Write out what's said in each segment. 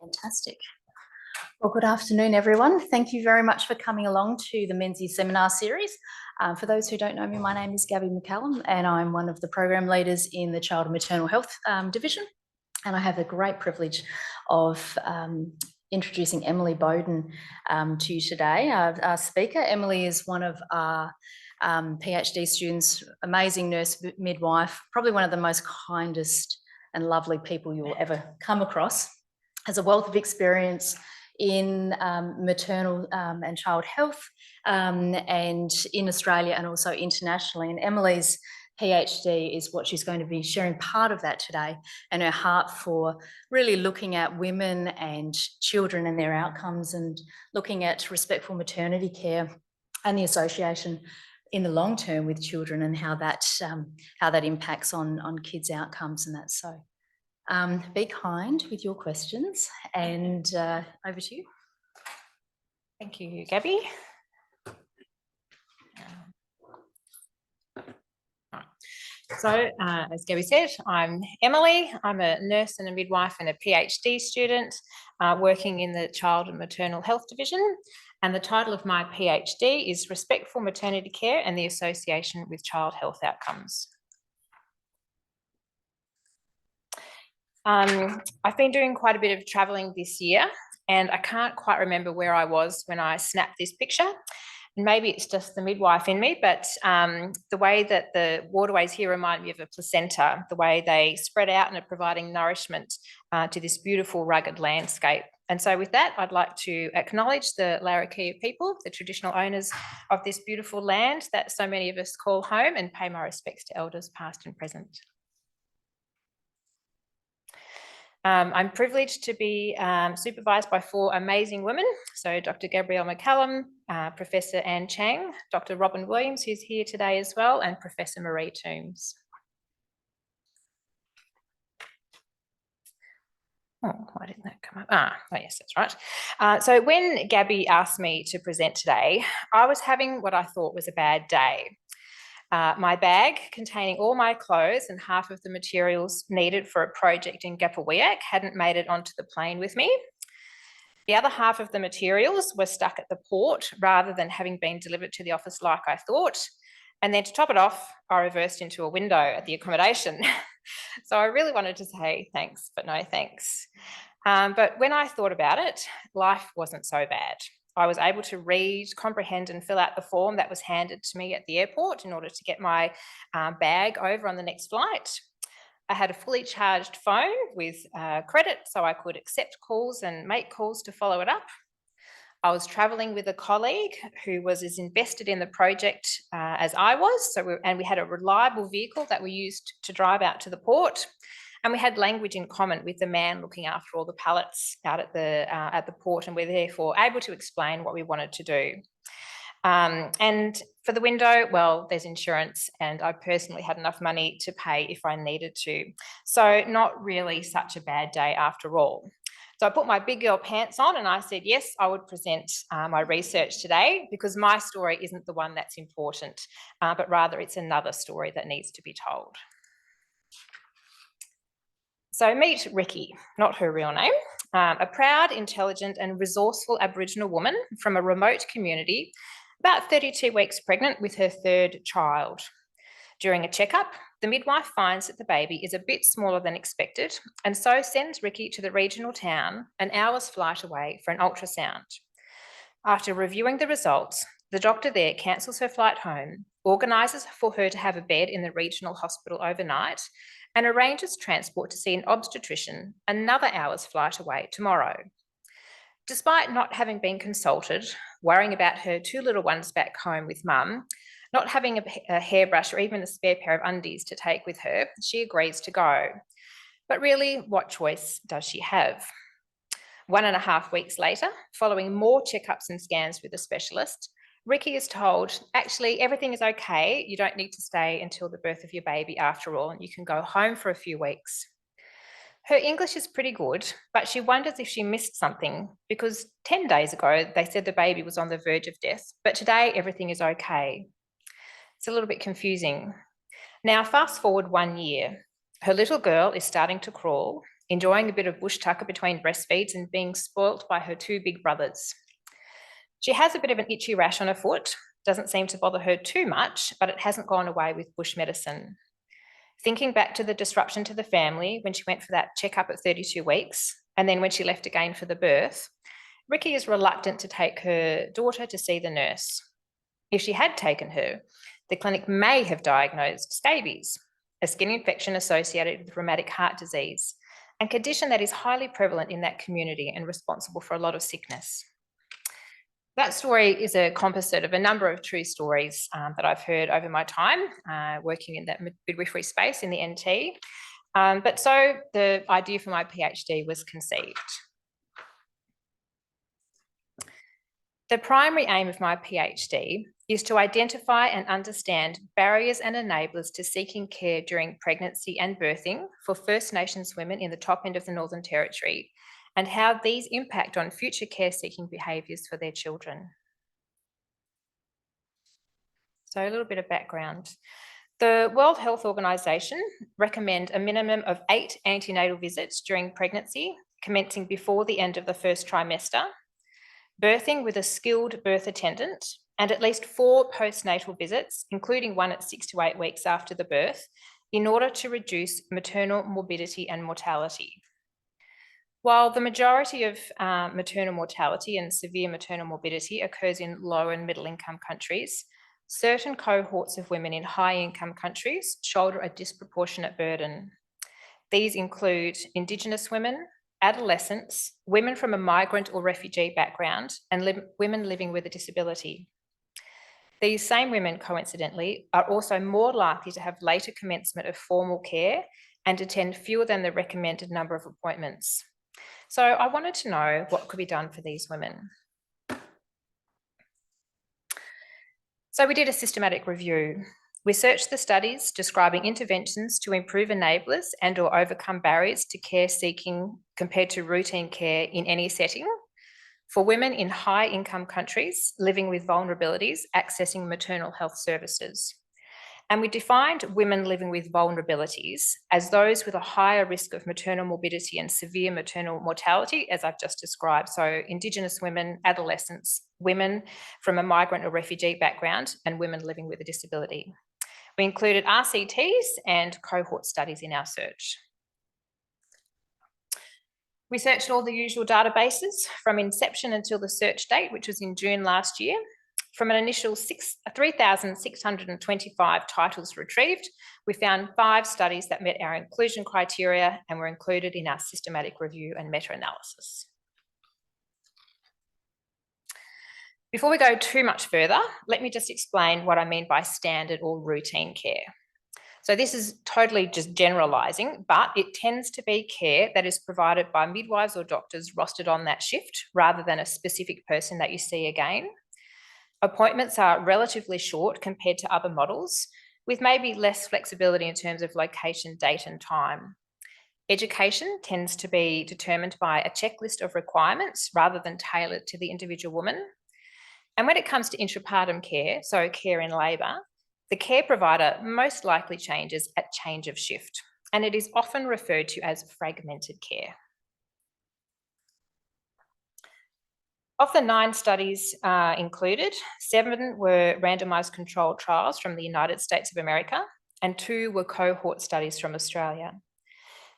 Fantastic. Well, good afternoon, everyone. Thank you very much for coming along to the Menzies seminar series. For those who don't know me, my name is Gabby McCallum, and I'm one of the program leaders in the Child and Maternal Health Division. And I have the great privilege of introducing Emily Bowden to you today. Our speaker, Emily, is one of our PhD students, amazing nurse midwife, probably one of the most kindest and lovely people you will ever come across. Has a wealth of experience in maternal and child health and in Australia and also internationally. And Emily's PhD is what she's going to be sharing part of that today, and her heart for really looking at women and children and their outcomes, and looking at respectful maternity care and the association in the long term with children, and how that impacts on kids' outcomes and that. So be kind with your questions, and over to you. Thank you, Gabby. So, as Gabby said, I'm Emily. I'm a nurse and a midwife and a PhD student working in the Child and Maternal Health Division. And the title of my PhD is Respectful Maternity Care and the Association with Child Health Outcomes. I've been doing quite a bit of travelling this year, and I can't quite remember where I was when I snapped this picture. And maybe it's just the midwife in me, but the way that the waterways here remind me of a placenta, the way they spread out and are providing nourishment to this beautiful rugged landscape. And so with that, I'd like to acknowledge the Larrakia people, the traditional owners of this beautiful land that so many of us call home, and pay my respects to elders past and present. I'm privileged to be supervised by 4 amazing women. So Dr. Gabrielle McCallum, Professor Anne Chang, Dr. Robin Williams, who's here today as well, and Professor Marie Toombs. Oh, why didn't that come up? Oh yes, that's right. So when Gabby asked me to present today, I was having what I thought was a bad day. My bag containing all my clothes and half of the materials needed for a project in Gapawiak hadn't made it onto the plane with me. The other half of the materials were stuck at the port rather than having been delivered to the office like I thought. And then to top it off, I reversed into a window at the accommodation. So I really wanted to say thanks, but no thanks. But when I thought about it, life wasn't so bad. I was able to read, comprehend and fill out the form that was handed to me at the airport in order to get my bag over on the next flight. I had a fully charged phone with credit, so I could accept calls and make calls to follow it up. I was travelling with a colleague who was as invested in the project as I was, and we had a reliable vehicle that we used to drive out to the port. And we had language in common with the man looking after all the pallets out at the port, and we're therefore able to explain what we wanted to do. And for the window, well, there's insurance, and I personally had enough money to pay if I needed to. So not really such a bad day after all. So I put my big girl pants on and I said, yes, I would present my research today, because my story isn't the one that's important, but rather it's another story that needs to be told. So meet Ricky, not her real name, a proud, intelligent and resourceful Aboriginal woman from a remote community, about 32 weeks pregnant with her 3rd child. During a checkup, the midwife finds that the baby is a bit smaller than expected, and so sends Ricky to the regional town, an hour's flight away, for an ultrasound. After reviewing the results, the doctor there cancels her flight home, organises for her to have a bed in the regional hospital overnight, and arranges transport to see an obstetrician another hour's flight away tomorrow. Despite not having been consulted, worrying about her 2 little ones back home with mum, not having a hairbrush or even a spare pair of undies to take with her, she agrees to go. But really, what choice does she have? 1.5 weeks later, following more checkups and scans with a specialist, Ricky is told, actually, everything is okay. You don't need to stay until the birth of your baby after all, and you can go home for a few weeks. Her English is pretty good, but she wonders if she missed something, because 10 days ago, they said the baby was on the verge of death, but today everything is okay. It's a little bit confusing. Now, fast forward 1 year. Her little girl is starting to crawl. enjoying a bit of bush tucker between breastfeeds and being spoilt by her two big brothers. She has a bit of an itchy rash on her foot, doesn't seem to bother her too much, but it hasn't gone away with bush medicine. Thinking back to the disruption to the family when she went for that checkup at 32 weeks, and then when she left again for the birth, Ricky is reluctant to take her daughter to see the nurse. If she had taken her, the clinic may have diagnosed scabies, a skin infection associated with rheumatic heart disease, a condition that is highly prevalent in that community and responsible for a lot of sickness. That story is a composite of a number of true stories that I've heard over my time working in that midwifery space in the NT. But so the idea for my PhD was conceived. The primary aim of my PhD is to identify and understand barriers and enablers to seeking care during pregnancy and birthing for First Nations women in the top end of the Northern Territory, and how these impact on future care-seeking behaviours for their children. So a little bit of background. The World Health Organization recommend a minimum of 8 antenatal visits during pregnancy, commencing before the end of the first trimester, birthing with a skilled birth attendant, and at least 4 postnatal visits, including one at 6 to 8 weeks after the birth, in order to reduce maternal morbidity and mortality. While the majority of maternal mortality and severe maternal morbidity occurs in low and middle income countries, certain cohorts of women in high income countries shoulder a disproportionate burden. These include Indigenous women, adolescents, women from a migrant or refugee background, and women living with a disability. These same women, coincidentally, are also more likely to have later commencement of formal care and attend fewer than the recommended number of appointments. So I wanted to know what could be done for these women. So we did a systematic review. We searched the studies describing interventions to improve enablers and or overcome barriers to care seeking compared to routine care in any setting for women in high income countries living with vulnerabilities accessing maternal health services. And we defined women living with vulnerabilities as those with a higher risk of maternal morbidity and severe maternal mortality, as I've just described. So Indigenous women, adolescents, women from a migrant or refugee background, and women living with a disability. We included RCTs and cohort studies in our search. We searched all the usual databases from inception until the search date, which was in June last year. From an initial 3,625 titles retrieved, we found 5 studies that met our inclusion criteria and were included in our systematic review and meta-analysis. Before we go too much further, let me just explain what I mean by standard or routine care. So this is totally just generalising, but it tends to be care that is provided by midwives or doctors rostered on that shift rather than a specific person that you see again. Appointments are relatively short compared to other models, with maybe less flexibility in terms of location, date and time. Education tends to be determined by a checklist of requirements rather than tailored to the individual woman. And when it comes to intrapartum care, so care in labour, the care provider most likely changes at change of shift, and it is often referred to as fragmented care. Of the 9 studies included, 7 were randomised controlled trials from the United States of America, and 2 were cohort studies from Australia.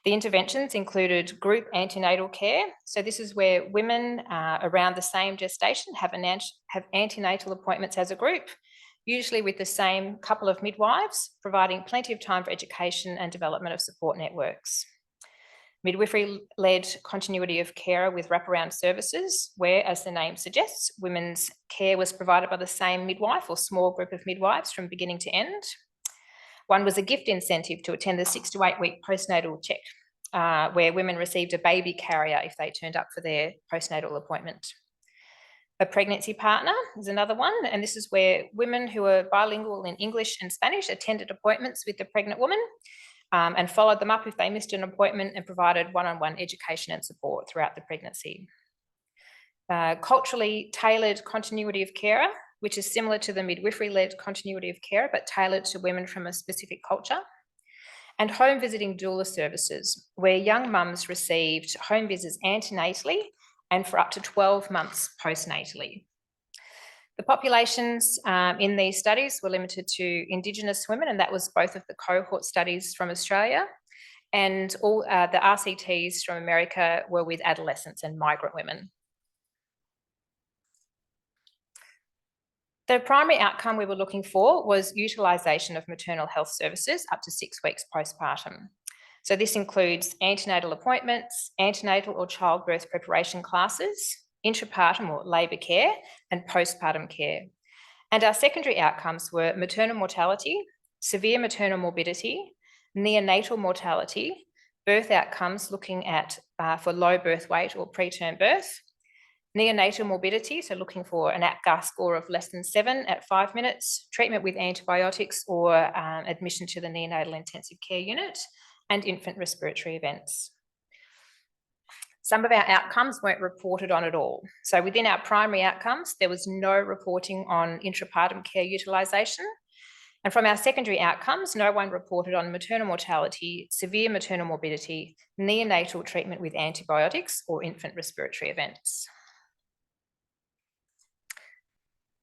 The interventions included group antenatal care. So this is where women around the same gestation have antenatal appointments as a group, usually with the same couple of midwives, providing plenty of time for education and development of support networks. Midwifery-led continuity of care with wraparound services, where, as the name suggests, women's care was provided by the same midwife or small group of midwives from beginning to end. One was a gift incentive to attend the 6 to 8 week postnatal check, where women received a baby carrier if they turned up for their postnatal appointment. A pregnancy partner is another one, and this is where women who are bilingual in English and Spanish attended appointments with the pregnant woman and followed them up if they missed an appointment and provided one-on-one education and support throughout the pregnancy. Culturally tailored continuity of care, which is similar to the midwifery-led continuity of care, but tailored to women from a specific culture. and home visiting doula services, where young mums received home visits antenatally and for up to 12 months postnatally. The populations in these studies were limited to Indigenous women, and that was both of the cohort studies from Australia, and all the RCTs from America were with adolescents and migrant women. The primary outcome we were looking for was utilisation of maternal health services up to 6 weeks postpartum. So this includes antenatal appointments, antenatal or childbirth preparation classes, intrapartum or labour care, and postpartum care. And our secondary outcomes were maternal mortality, severe maternal morbidity, neonatal mortality, birth outcomes looking at for low birth weight or preterm birth, neonatal morbidity, so looking for an APGAR score of less than 7 at 5 minutes, treatment with antibiotics or admission to the neonatal intensive care unit, and infant respiratory events. Some of our outcomes weren't reported on at all. So within our primary outcomes, there was no reporting on intrapartum care utilisation. And from our secondary outcomes, no one reported on maternal mortality, severe maternal morbidity, neonatal treatment with antibiotics, or infant respiratory events.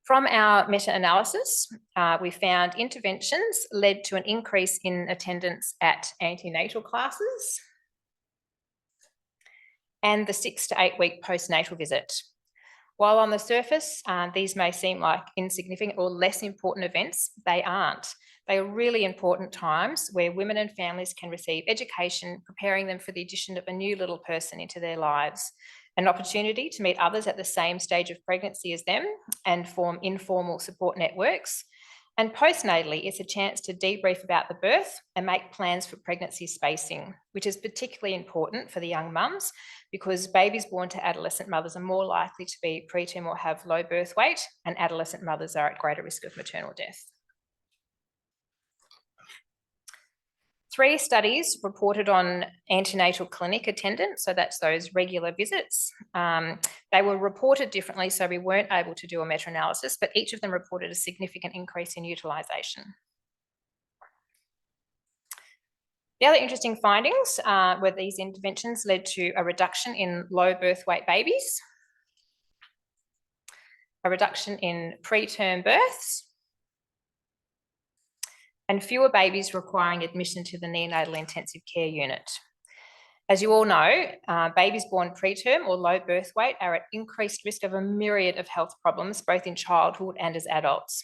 From our meta-analysis, we found interventions led to an increase in attendance at antenatal classes and the 6 to 8 week postnatal visit. While on the surface, these may seem like insignificant or less important events, they aren't. They are really important times where women and families can receive education, preparing them for the addition of a new little person into their lives, an opportunity to meet others at the same stage of pregnancy as them and form informal support networks. And postnatally, it's a chance to debrief about the birth and make plans for pregnancy spacing, which is particularly important for the young mums because babies born to adolescent mothers are more likely to be preterm or have low birth weight, and adolescent mothers are at greater risk of maternal death. 3 studies reported on antenatal clinic attendance, so that's those regular visits. They were reported differently, so we weren't able to do a meta-analysis, but each of them reported a significant increase in utilisation. The other interesting findings were these interventions led to a reduction in low birth weight babies, a reduction in preterm births, and fewer babies requiring admission to the neonatal intensive care unit. As you all know, babies born preterm or low birth weight are at increased risk of a myriad of health problems, both in childhood and as adults.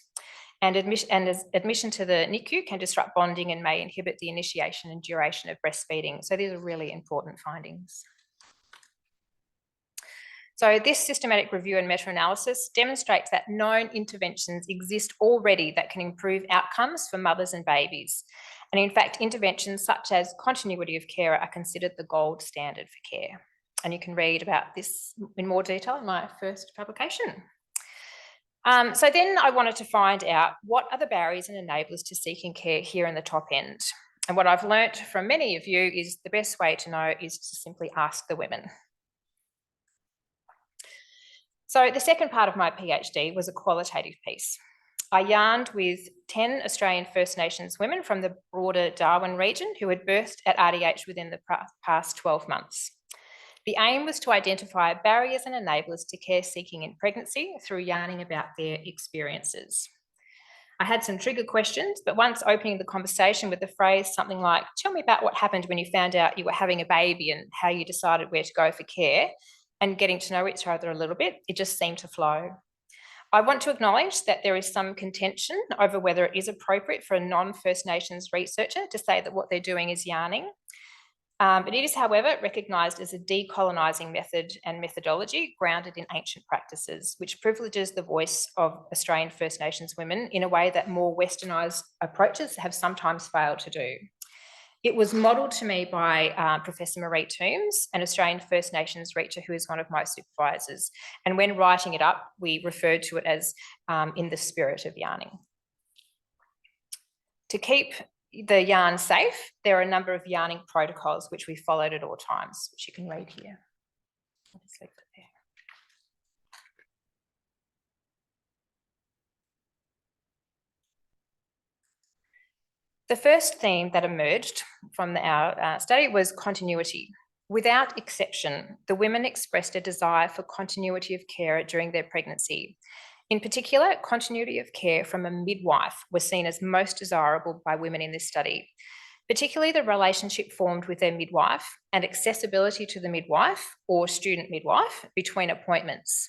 And admission to the NICU can disrupt bonding and may inhibit the initiation and duration of breastfeeding. So these are really important findings. So this systematic review and meta-analysis demonstrates that known interventions exist already that can improve outcomes for mothers and babies. And in fact, interventions such as continuity of care are considered the gold standard for care. And you can read about this in more detail in my first publication. So then I wanted to find out what are the barriers and enablers to seeking care here in the top end. And what I've learnt from many of you is the best way to know is to simply ask the women. So the second part of my PhD was a qualitative piece. I yarned with 10 Australian First Nations women from the broader Darwin region who had birthed at RDH within the past 12 months. The aim was to identify barriers and enablers to care seeking in pregnancy through yarning about their experiences. I had some trigger questions, but once opening the conversation with the phrase something like, tell me about what happened when you found out you were having a baby and how you decided where to go for care, and getting to know each other a little bit, it just seemed to flow. I want to acknowledge that there is some contention over whether it is appropriate for a non-First Nations researcher to say that what they're doing is yarning. But it is, however, recognised as a decolonising method and methodology grounded in ancient practices, which privileges the voice of Australian First Nations women in a way that more westernised approaches have sometimes failed to do. It was modelled to me by Professor Marie Toombs, an Australian First Nations reacher who is one of my supervisors. And when writing it up, we referred to it as in the spirit of yarning. To keep the yarn safe, there are a number of yarning protocols which we followed at all times, which you can read here. I'll just leave it there. The first theme that emerged from our study was continuity. Without exception, the women expressed a desire for continuity of care during their pregnancy. In particular, continuity of care from a midwife was seen as most desirable by women in this study, particularly the relationship formed with their midwife and accessibility to the midwife or student midwife between appointments.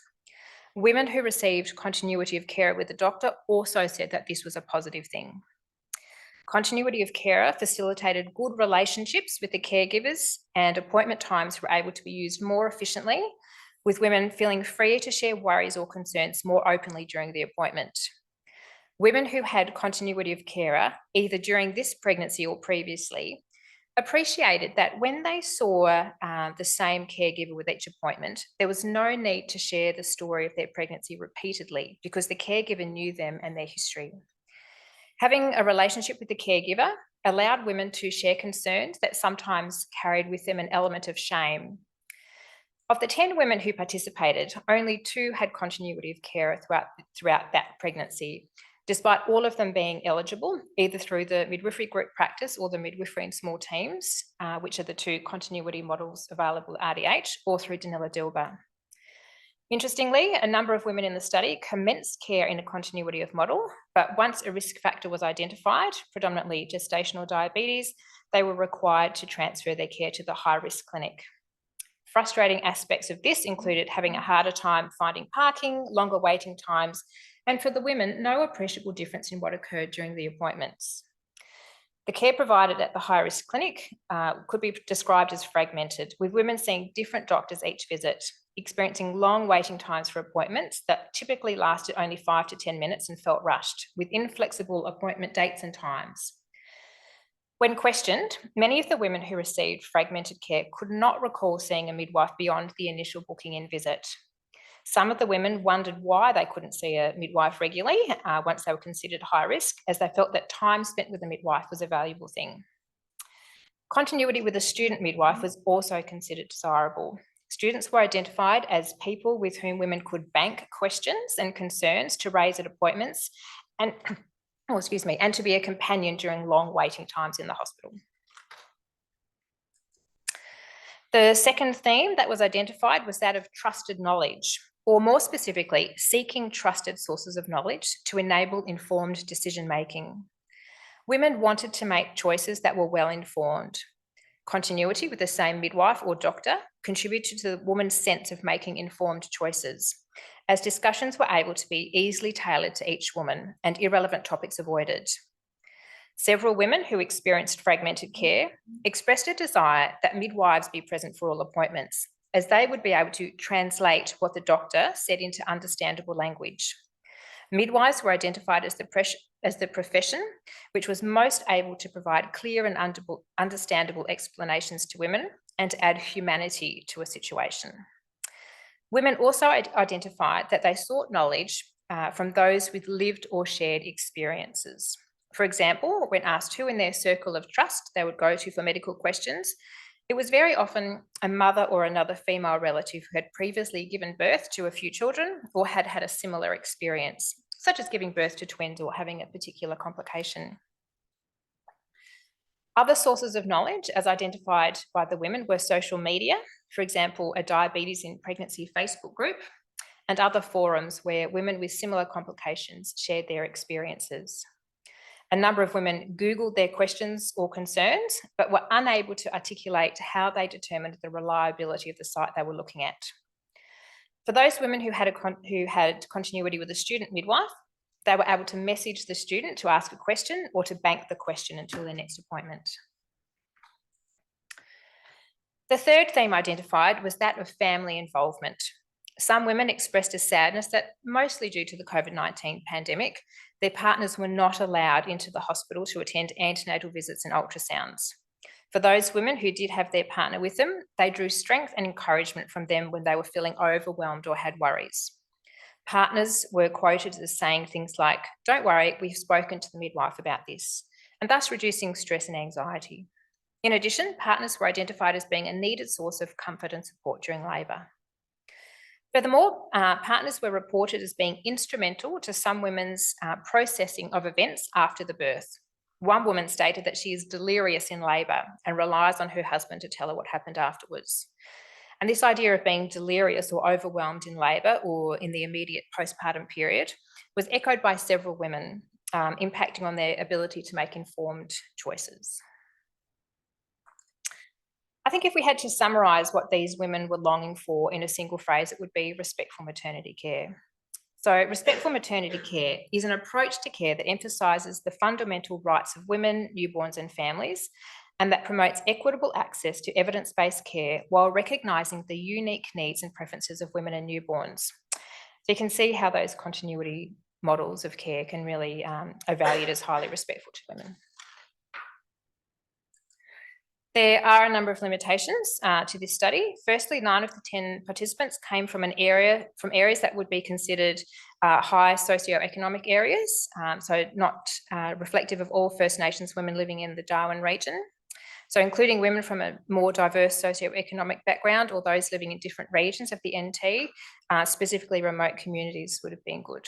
Women who received continuity of care with the doctor also said that this was a positive thing. Continuity of care facilitated good relationships with the caregivers, and appointment times were able to be used more efficiently, with women feeling free to share worries or concerns more openly during the appointment. Women who had continuity of care, either during this pregnancy or previously, appreciated that when they saw the same caregiver with each appointment, there was no need to share the story of their pregnancy repeatedly because the caregiver knew them and their history. Having a relationship with the caregiver allowed women to share concerns that sometimes carried with them an element of shame. Of the 10 women who participated, only 2 had continuity of care throughout that pregnancy, despite all of them being eligible, either through the midwifery group practice or the midwifery in small teams, which are the 2 continuity models available at RDH, or through Danila-Dilba. Interestingly, a number of women in the study commenced care in a continuity of model, but once a risk factor was identified, predominantly gestational diabetes, they were required to transfer their care to the high-risk clinic. Frustrating aspects of this included having a harder time finding parking, longer waiting times, and for the women, no appreciable difference in what occurred during the appointments. The care provided at the high-risk clinic could be described as fragmented, with women seeing different doctors each visit, experiencing long waiting times for appointments that typically lasted only 5 to 10 minutes and felt rushed, with inflexible appointment dates and times. When questioned, many of the women who received fragmented care could not recall seeing a midwife beyond the initial booking-in visit. Some of the women wondered why they couldn't see a midwife regularly once they were considered high risk, as they felt that time spent with a midwife was a valuable thing. Continuity with a student midwife was also considered desirable. Students were identified as people with whom women could bank questions and concerns to raise at appointments and, and to be a companion during long waiting times in the hospital. The second theme that was identified was that of trusted knowledge, or more specifically, seeking trusted sources of knowledge to enable informed decision-making. Women wanted to make choices that were well-informed. Continuity with the same midwife or doctor contributed to the woman's sense of making informed choices, as discussions were able to be easily tailored to each woman and irrelevant topics avoided. Several women who experienced fragmented care expressed a desire that midwives be present for all appointments, as they would be able to translate what the doctor said into understandable language. Midwives were identified as the profession which was most able to provide clear and understandable explanations to women and to add humanity to a situation. Women also identified that they sought knowledge from those with lived or shared experiences. For example, when asked who in their circle of trust they would go to for medical questions, it was very often a mother or another female relative who had previously given birth to a few children or had had a similar experience, such as giving birth to twins or having a particular complication. Other sources of knowledge, as identified by the women, were social media, for example, a diabetes in pregnancy Facebook group, and other forums where women with similar complications shared their experiences. A number of women Googled their questions or concerns, but were unable to articulate how they determined the reliability of the site they were looking at. For those women who had continuity with a student midwife, they were able to message the student to ask a question or to bank the question until their next appointment. The third theme identified was that of family involvement. Some women expressed a sadness that, mostly due to the COVID-19 pandemic, their partners were not allowed into the hospital to attend antenatal visits and ultrasounds. For those women who did have their partner with them, they drew strength and encouragement from them when they were feeling overwhelmed or had worries. Partners were quoted as saying things like, "Don't worry, we've spoken to the midwife about this," and thus reducing stress and anxiety. In addition, partners were identified as being a needed source of comfort and support during labour. Furthermore, partners were reported as being instrumental to some women's processing of events after the birth. One woman stated that she is delirious in labour and relies on her husband to tell her what happened afterwards. And this idea of being delirious or overwhelmed in labour or in the immediate postpartum period was echoed by several women, impacting on their ability to make informed choices. I think if we had to summarise what these women were longing for in a single phrase, it would be respectful maternity care. So respectful maternity care is an approach to care that emphasises the fundamental rights of women, newborns and families, and that promotes equitable access to evidence-based care while recognising the unique needs and preferences of women and newborns. So you can see how those continuity models of care can really are valued as highly respectful to women. There are a number of limitations to this study. Firstly, 9 of the 10 participants came from areas that would be considered high socioeconomic areas, so not reflective of all First Nations women living in the Darwin region. So including women from a more diverse socioeconomic background or those living in different regions of the NT, specifically remote communities, would have been good.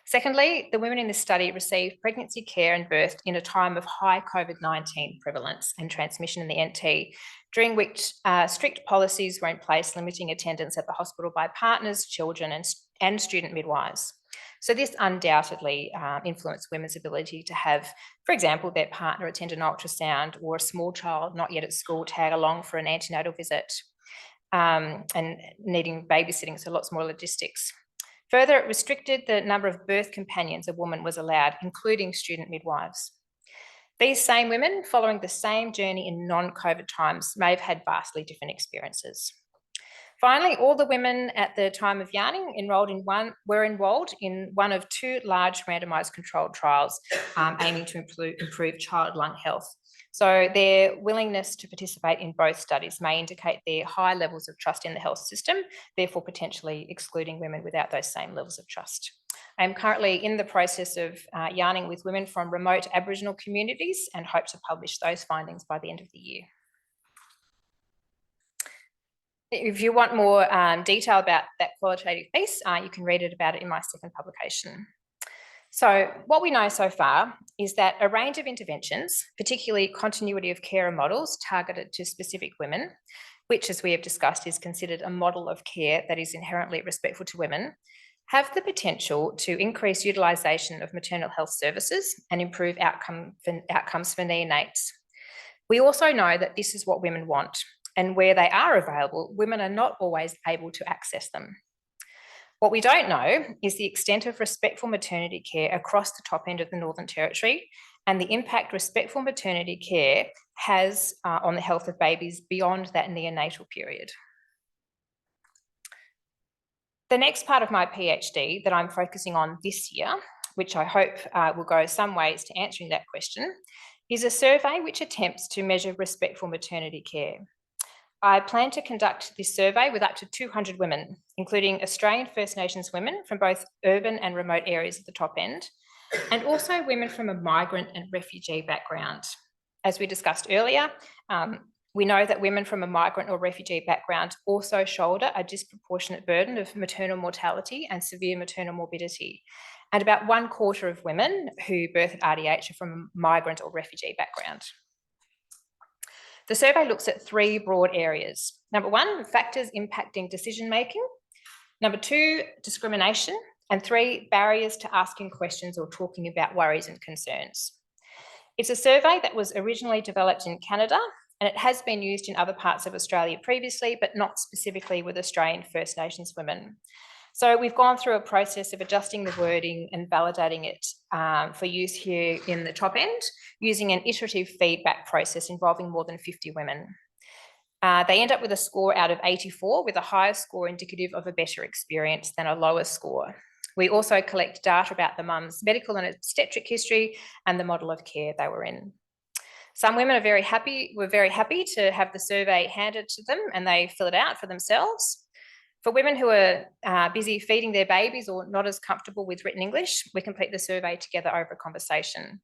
Secondly, the women in this study received pregnancy care and birth in a time of high COVID-19 prevalence and transmission in the NT, during which strict policies were in place limiting attendance at the hospital by partners, children and student midwives. So this undoubtedly influenced women's ability to have, for example, their partner attend an ultrasound or a small child not yet at school tag along for an antenatal visit, and needing babysitting, so lots more logistics. Further, it restricted the number of birth companions a woman was allowed, including student midwives. These same women, following the same journey in non-COVID times, may have had vastly different experiences. Finally, all the women at the time of yarning were enrolled in one of 2 large randomised controlled trials aiming to improve child lung health. So their willingness to participate in both studies may indicate their high levels of trust in the health system, therefore potentially excluding women without those same levels of trust. I am currently in the process of yarning with women from remote Aboriginal communities and hope to publish those findings by the end of the year. If you want more detail about that qualitative piece, you can read about it in my second publication. So what we know so far is that a range of interventions, particularly continuity of care models targeted to specific women, which, as we have discussed, is considered a model of care that is inherently respectful to women, have the potential to increase utilisation of maternal health services and improve outcomes for neonates. We also know that this is what women want, and where they are available, women are not always able to access them. What we don't know is the extent of respectful maternity care across the top end of the Northern Territory and the impact respectful maternity care has on the health of babies beyond that neonatal period. The next part of my PhD that I'm focusing on this year, which I hope will go some ways to answering that question, is a survey which attempts to measure respectful maternity care. I plan to conduct this survey with up to 200 women, including Australian First Nations women from both urban and remote areas of the top end, and also women from a migrant and refugee background. As we discussed earlier, we know that women from a migrant or refugee background also shoulder a disproportionate burden of maternal mortality and severe maternal morbidity. And about 1/4 of women who birth at RDH are from a migrant or refugee background. The survey looks at 3 broad areas. Number 1, factors impacting decision-making. Number 2, discrimination. And 3, barriers to asking questions or talking about worries and concerns. It's a survey that was originally developed in Canada, and it has been used in other parts of Australia previously, but not specifically with Australian First Nations women. So we've gone through a process of adjusting the wording and validating it for use here in the top end, using an iterative feedback process involving more than 50 women. They end up with a score out of 84, with a higher score indicative of a better experience than a lower score. We also collect data about the mum's medical and obstetric history and the model of care they were in. Some women were very happy to have the survey handed to them and they fill it out for themselves. For women who are busy feeding their babies or not as comfortable with written English, we complete the survey together over a conversation.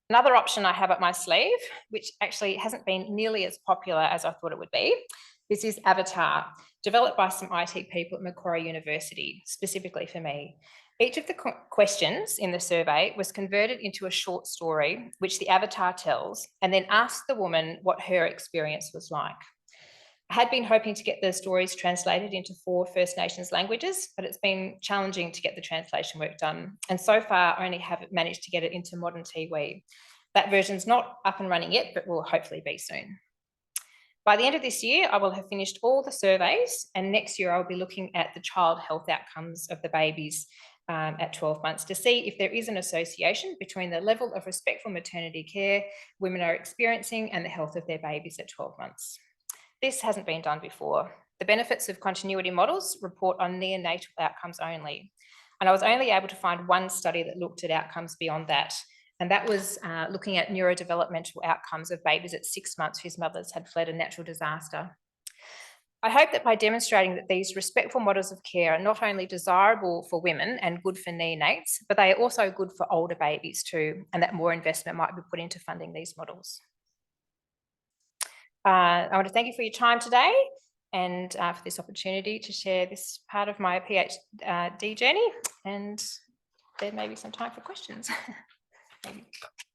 Another option I have up my sleeve, which actually hasn't been nearly as popular as I thought it would be, this is Avatar, developed by some IT people at Macquarie University, specifically for me. Each of the questions in the survey was converted into a short story, which the avatar tells, and then asked the woman what her experience was like. I had been hoping to get the stories translated into 4 First Nations languages, but it's been challenging to get the translation work done. And so far, I only have managed to get it into modern Tiwi. That version's not up and running yet, but will hopefully be soon. By the end of this year, I will have finished all the surveys, and next year I'll be looking at the child health outcomes of the babies at 12 months to see if there is an association between the level of respectful maternity care women are experiencing and the health of their babies at 12 months. This hasn't been done before. The benefits of continuity models report on neonatal outcomes only. And I was only able to find one study that looked at outcomes beyond that. And that was looking at neurodevelopmental outcomes of babies at 6 months whose mothers had fled a natural disaster. I hope that by demonstrating that these respectful models of care are not only desirable for women and good for neonates, but they are also good for older babies too, and that more investment might be put into funding these models. I want to thank you for your time today and for this opportunity to share this part of my PhD journey, and there may be some time for questions. Thank you.